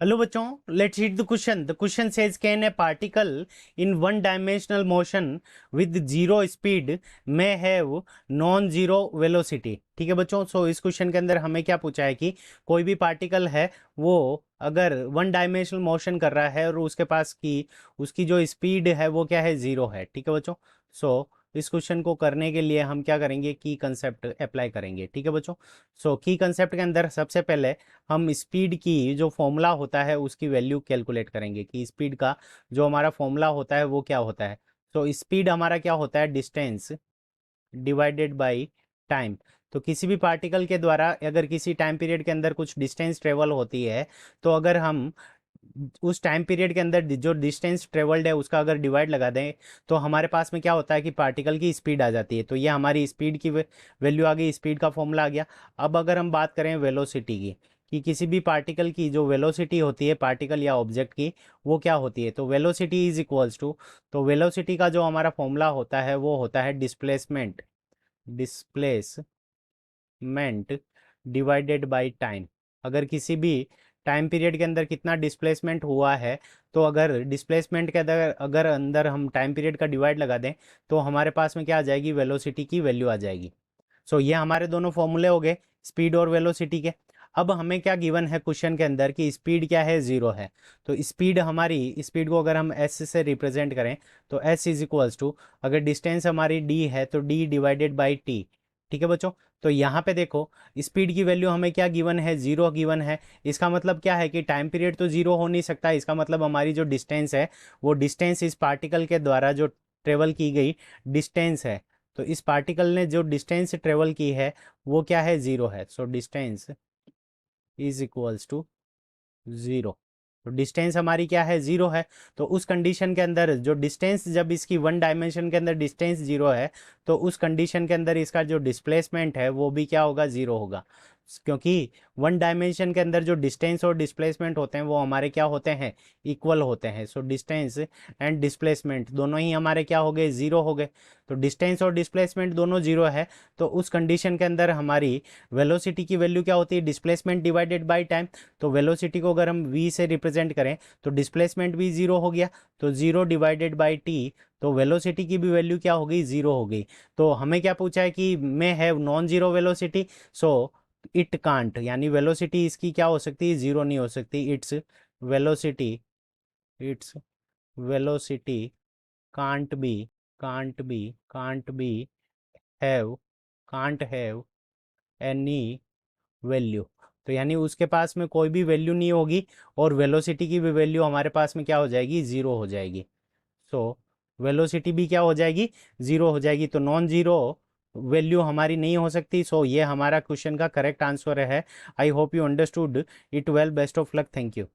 Hello बच्चों, let's read the question. The question says can a particle in one dimensional motion with zero speed में have non zero velocity. ठीक है बच्चों, सो इस question के अंदर हमें क्या पूछा है कि कोई भी पार्टिकल है वो अगर वन डायमेंशनल मोशन कर रहा है और उसके पास की उसकी जो स्पीड है वो क्या है, जीरो है. ठीक है बच्चों, सो इस क्वेश्चन को करने के लिए हम क्या करेंगे, की कंसेप्ट अप्लाई करेंगे. ठीक है बच्चों, सो की कंसेप्ट के अंदर सबसे पहले हम स्पीड की जो फॉर्मूला होता है उसकी वैल्यू कैलकुलेट करेंगे कि स्पीड का जो हमारा फॉर्मूला होता है वो क्या होता है. तो स्पीड हमारा क्या होता है, डिस्टेंस डिवाइडेड बाय टाइम. तो किसी भी पार्टिकल के द्वारा अगर किसी टाइम पीरियड के अंदर कुछ डिस्टेंस ट्रेवल होती है, तो अगर हम उस टाइम पीरियड के अंदर जो डिस्टेंस ट्रेवल्ड है उसका अगर डिवाइड लगा दें तो हमारे पास में क्या होता है कि पार्टिकल की स्पीड आ जाती है. तो ये हमारी स्पीड की वैल्यू आ गई, स्पीड का फॉर्मूला आ गया. अब अगर हम बात करें वेलोसिटी की, कि किसी भी पार्टिकल की जो वेलोसिटी होती है पार्टिकल या ऑब्जेक्ट की, वो क्या होती है, तो वेलोसिटी इज इक्वल्स टू, तो वेलोसिटी का जो हमारा फॉर्मूला होता है वो होता है displacement displacement divided by time. अगर किसी भी टाइम पीरियड के अंदर कितना डिस्प्लेसमेंट हुआ है, तो अगर डिस्प्लेसमेंट के अंदर अगर अंदर हम टाइम पीरियड का डिवाइड लगा दें तो हमारे पास में क्या आ जाएगी, वेलोसिटी की वैल्यू आ जाएगी. सो ये हमारे दोनों फॉर्मूले हो गए स्पीड और वेलोसिटी के. अब हमें क्या गिवन है क्वेश्चन के अंदर कि स्पीड क्या है, जीरो है. तो स्पीड हमारी स्पीड को अगर हम एस से रिप्रेजेंट करें तो एस इज इक्वल्स टू, अगर डिस्टेंस हमारी डी है तो डी डिवाइडेड बाई टी. ठीक है बच्चों, तो यहाँ पे देखो स्पीड की वैल्यू हमें क्या गिवन है, जीरो गिवन है. इसका मतलब क्या है कि टाइम पीरियड तो जीरो हो नहीं सकता. इसका मतलब हमारी जो डिस्टेंस है वो डिस्टेंस इस पार्टिकल के द्वारा जो ट्रेवल की गई डिस्टेंस है. तो इस पार्टिकल ने जो डिस्टेंस ट्रेवल की है वो क्या है, जीरो है. So distance is equals to zero. तो डिस्टेंस हमारी क्या है, जीरो है. तो उस कंडीशन के अंदर जो डिस्टेंस, जब इसकी वन डायमेंशन के अंदर डिस्टेंस जीरो है तो उस कंडीशन के अंदर इसका जो डिस्प्लेसमेंट है वो भी क्या होगा, जीरो होगा. क्योंकि वन डायमेंशन के अंदर जो डिस्टेंस और डिस्प्लेसमेंट होते हैं वो हमारे क्या होते हैं, इक्वल होते हैं. सो डिस्टेंस एंड डिस्प्लेसमेंट दोनों ही हमारे क्या हो गए, जीरो हो गए. तो डिस्टेंस और डिस्प्लेसमेंट दोनों जीरो है. तो उस कंडीशन के अंदर हमारी वेलोसिटी की वैल्यू क्या होती है, डिस्प्लेसमेंट डिवाइडेड बाई टाइम. तो वेलोसिटी को अगर हम v से रिप्रेजेंट करें तो डिस्प्लेसमेंट भी जीरो हो गया. तो जीरो डिवाइडेड बाई टी, तो वेलोसिटी की भी वैल्यू क्या हो गई, जीरो हो गई. तो हमें क्या पूछा है कि may have non zero velocity. So it can't, यानी वेलोसिटी इसकी क्या हो सकती है, जीरो नहीं हो सकती. Velocity its velocity can't be can't be have can't have any value. तो यानी उसके पास में कोई भी वैल्यू नहीं होगी और वेलोसिटी की भी वैल्यू हमारे पास में क्या हो जाएगी, ज़ीरो हो जाएगी. सो वेलोसिटी भी क्या हो जाएगी, ज़ीरो हो जाएगी. तो नॉन ज़ीरो वैल्यू हमारी नहीं हो सकती. सो ये हमारा क्वेश्चन का करेक्ट आंसर है. I hope you understood it well. Best of luck. Thank you.